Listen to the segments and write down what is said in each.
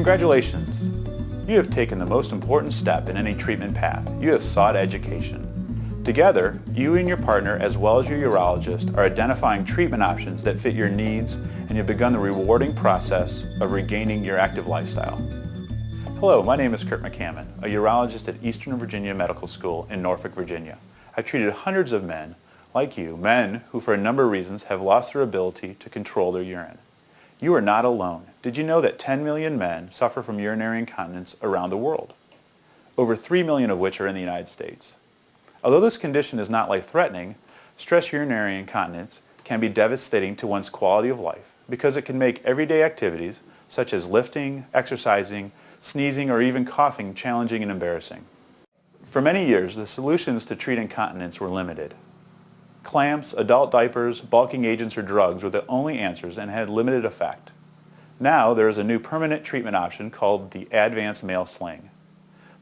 Congratulations! You have taken the most important step in any treatment path. You have sought education. Together, you and your partner, as well as your urologist, are identifying treatment options that fit your needs, and you've begun the rewarding process of regaining your active lifestyle. Hello, my name is Kurt McCammon, a urologist at Eastern Virginia Medical School in Norfolk, Virginia. I've treated hundreds of men, like you, men who for a number of reasons have lost their ability to control their urine. You are not alone. Did you know that 10 million men suffer from urinary incontinence around the world? Over 3 million of which are in the United States. Although this condition is not life-threatening, stress urinary incontinence can be devastating to one's quality of life because it can make everyday activities such as lifting, exercising, sneezing, or even coughing challenging and embarrassing. For many years, the solutions to treat incontinence were limited. Clamps, adult diapers, bulking agents, or drugs were the only answers and had limited effect. Now there is a new permanent treatment option called the AdVance male sling.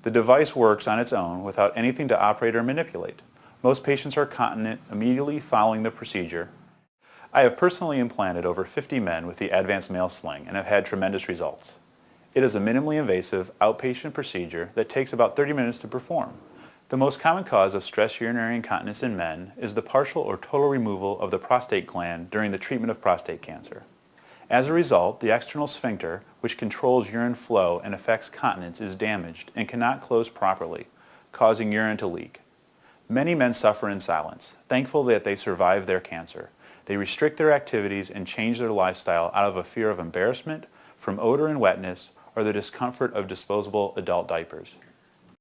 The device works on its own without anything to operate or manipulate. Most patients are continent immediately following the procedure. I have personally implanted over 50 men with the AdVance male sling and have had tremendous results. It is a minimally invasive outpatient procedure that takes about 30 minutes to perform. The most common cause of stress urinary incontinence in men is the partial or total removal of the prostate gland during the treatment of prostate cancer. As a result, the external sphincter, which controls urine flow and affects continence, is damaged and cannot close properly, causing urine to leak. Many men suffer in silence, thankful that they survived their cancer. They restrict their activities and change their lifestyle out of a fear of embarrassment, from odor and wetness, or the discomfort of disposable adult diapers.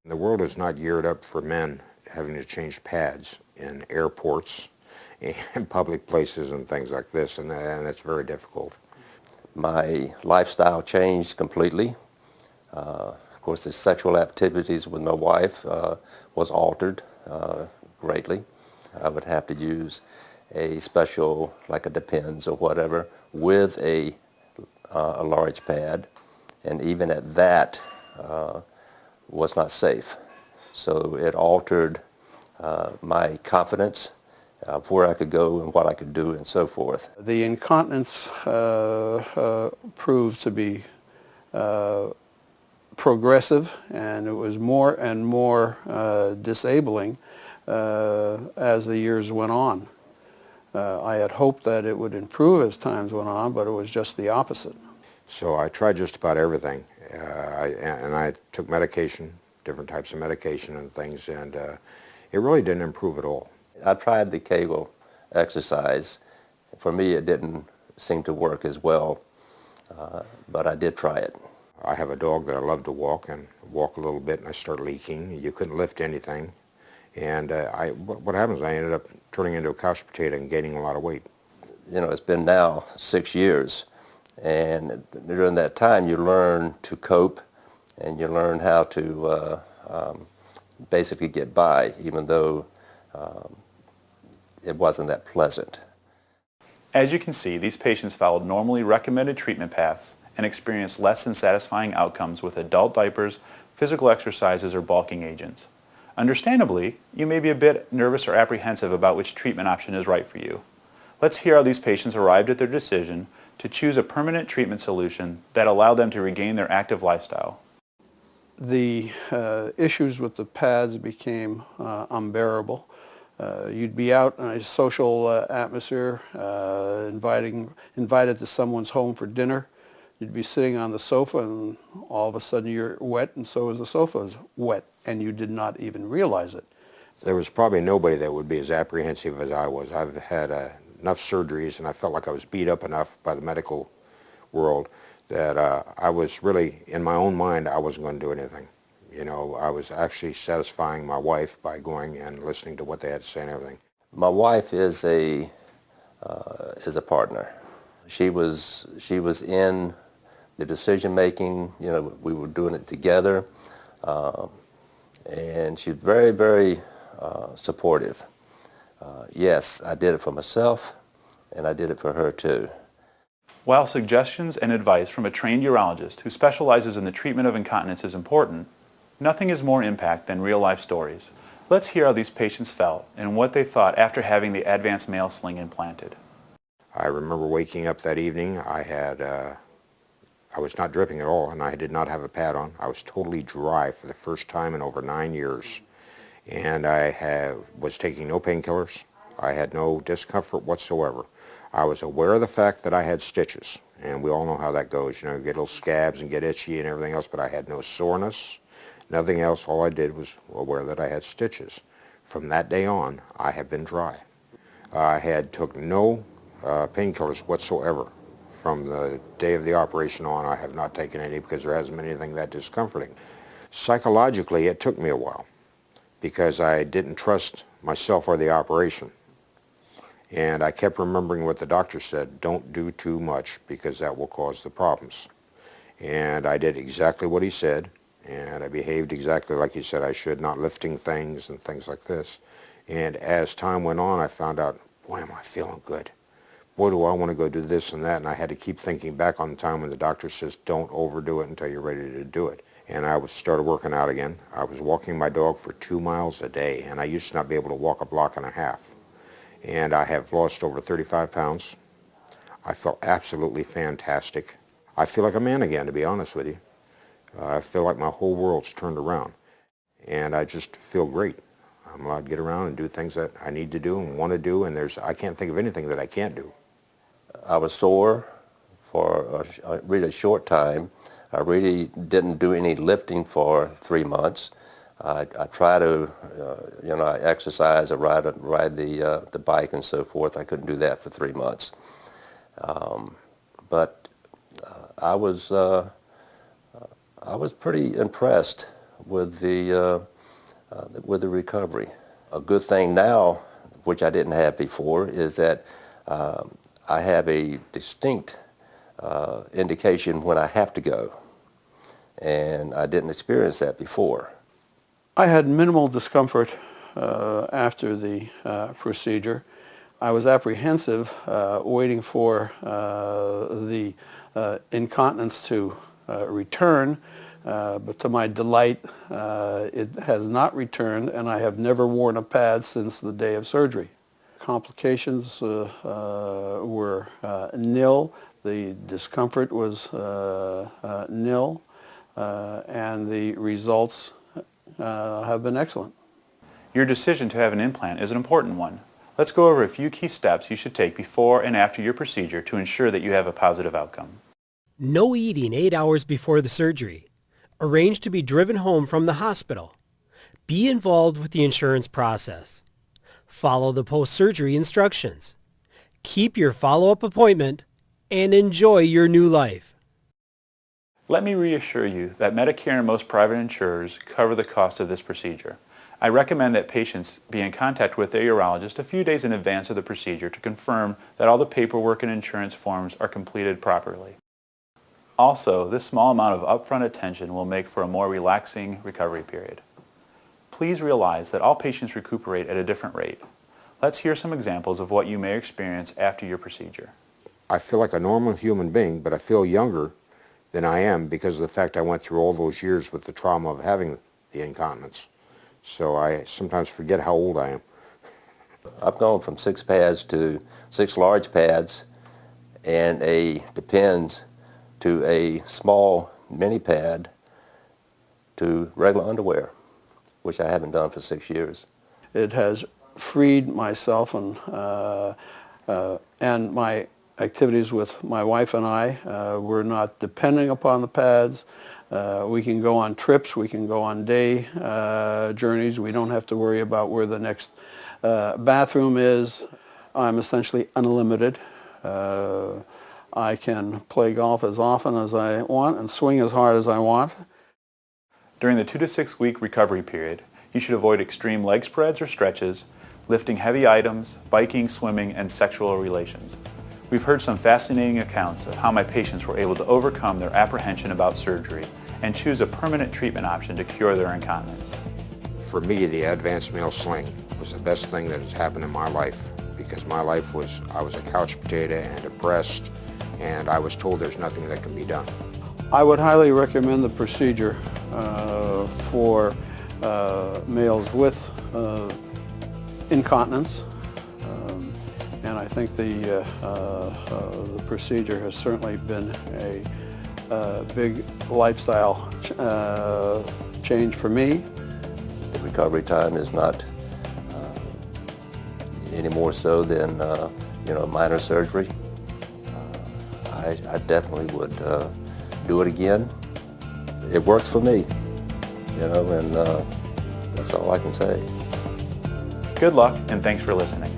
The world is not geared up for men having to change pads in airports and public places and things like this, and that's very difficult. My lifestyle changed completely. Of course, the sexual activities with my wife was altered greatly. I would have to use a special, like a Depends or whatever, with a large pad, and even at that, was not safe. So it altered my confidence of where I could go and what I could do and so forth. The incontinence proved to be progressive, and it was more and more disabling as the years went on. I had hoped that it would improve as times went on, but it was just the opposite. So I tried just about everything. I took medication, different types of medication and things, and it really didn't improve at all. I tried the Kegel exercise. For me, it didn't seem to work as well, but I did try it. I have a dog that I love to walk a little bit, and I start leaking. You couldn't lift anything, and what happens, I ended up turning into a couch potato and gaining a lot of weight. You know, it's been now 6 years. And during that time, you learn to cope, and you learn how to basically get by, even though it wasn't that pleasant. As you can see, these patients followed normally recommended treatment paths and experienced less than satisfying outcomes with adult diapers, physical exercises, or bulking agents. Understandably, you may be a bit nervous or apprehensive about which treatment option is right for you. Let's hear how these patients arrived at their decision to choose a permanent treatment solution that allowed them to regain their active lifestyle. The issues with the pads became unbearable. You'd be out in a social atmosphere, invited to someone's home for dinner. You'd be sitting on the sofa, and all of a sudden you're wet, and so is the sofa wet, and you did not even realize it. There was probably nobody that would be as apprehensive as I was. I've had enough surgeries, and I felt like I was beat up enough by the medical world that I was really, in my own mind, I wasn't going to do anything. You know, I was actually satisfying my wife by going and listening to what they had to say and everything. My wife is a partner. She was in the decision making. You know, we were doing it together, and she's very, very supportive. Yes, I did it for myself, and I did it for her too. While suggestions and advice from a trained urologist who specializes in the treatment of incontinence is important, nothing has more impact than real-life stories. Let's hear how these patients felt and what they thought after having the AdVance male sling implanted. I remember waking up that evening. I had I was not dripping at all, and I did not have a pad on. I was totally dry for the first time in over 9 years. And I was taking no painkillers. I had no discomfort whatsoever. I was aware of the fact that I had stitches, and we all know how that goes. You know, you get little scabs and get itchy and everything else, but I had no soreness, nothing else. All I did was aware that I had stitches. From that day on, I have been dry. I took no painkillers whatsoever. From the day of the operation on, I have not taken any because there hasn't been anything that discomforting. Psychologically, it took me a while because I didn't trust myself or the operation. And I kept remembering what the doctor said, don't do too much because that will cause the problems. And I did exactly what he said, and I behaved exactly like he said I should, not lifting things and things like this. And as time went on, I found out, boy, am I feeling good. Boy, do I want to go do this and that, and I had to keep thinking back on the time when the doctor says, don't overdo it until you're ready to do it. And I started working out again. I was walking my dog for 2 miles a day, and I used to not be able to walk a block and a half. And I have lost over 35 pounds. I felt absolutely fantastic. I feel like a man again, to be honest with you. I feel like my whole world's turned around, and I just feel great. I'm allowed to get around and do things that I need to do and want to do, and I can't think of anything that I can't do. I was sore for a really short time. I really didn't do any lifting for 3 months. I try to, I exercise, I ride the bike and so forth. I couldn't do that for 3 months. But I was pretty impressed with the recovery. A good thing now, which I didn't have before, is that I have a distinct indication when I have to go, and I didn't experience that before. I had minimal discomfort after the procedure. I was apprehensive waiting for the incontinence to return, but to my delight, it has not returned, and I have never worn a pad since the day of surgery. Complications were nil. The discomfort was nil, and the results have been excellent. Your decision to have an implant is an important one. Let's go over a few key steps you should take before and after your procedure to ensure that you have a positive outcome. No eating 8 hours before the surgery. Arrange to be driven home from the hospital. Be involved with the insurance process. Follow the post-surgery instructions. Keep your follow-up appointment and enjoy your new life. Let me reassure you that Medicare and most private insurers cover the cost of this procedure. I recommend that patients be in contact with their urologist a few days in advance of the procedure to confirm that all the paperwork and insurance forms are completed properly. Also, this small amount of upfront attention will make for a more relaxing recovery period. Please realize that all patients recuperate at a different rate. Let's hear some examples of what you may experience after your procedure. I feel like a normal human being, but I feel younger than I am because of the fact I went through all those years with the trauma of having the incontinence. So I sometimes forget how old I am. I've gone from 6 pads to 6 large pads and a Depends to a small mini pad to regular underwear, which I haven't done for 6 years. It has freed myself and my activities with my wife and I. We're not depending upon the pads. We can go on trips, we can go on day journeys. We don't have to worry about where the next bathroom is. I'm essentially unlimited. I can play golf as often as I want and swing as hard as I want. During the 2 to 6 week recovery period, you should avoid extreme leg spreads or stretches, lifting heavy items, biking, swimming, and sexual relations. We've heard some fascinating accounts of how my patients were able to overcome their apprehension about surgery and choose a permanent treatment option to cure their incontinence. For me, the AdVance male sling was the best thing that has happened in my life because my life was, I was a couch potato and depressed, and I was told there's nothing that can be done. I would highly recommend the procedure for males with incontinence, and I think the procedure has certainly been big lifestyle change for me. The recovery time is not any more so than minor surgery. I definitely would do it again. It works for me, and that's all I can say. Good luck, and thanks for listening.